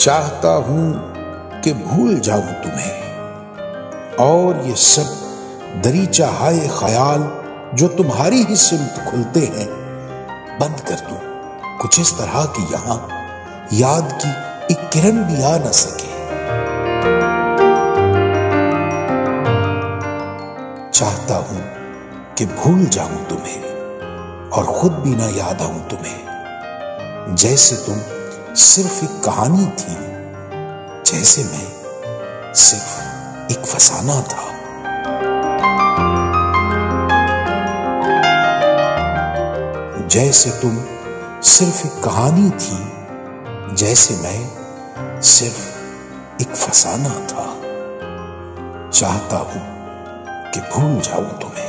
चाहता हूं कि भूल जाऊं तुम्हें और ये सब दरीचा हाय ख्याल जो तुम्हारी ही सिमत खुलते हैं बंद कर दूं। कुछ इस तरह की यहां याद की एक किरण भी आ न सके। चाहता हूं कि भूल जाऊं तुम्हें और खुद भी ना याद आऊं तुम्हें, जैसे तुम सिर्फ एक कहानी थी, जैसे मैं सिर्फ एक फसाना था। जैसे तुम सिर्फ एक कहानी थी, जैसे मैं सिर्फ एक फसाना था। चाहता हूं कि भूल जाऊं तुम्हें।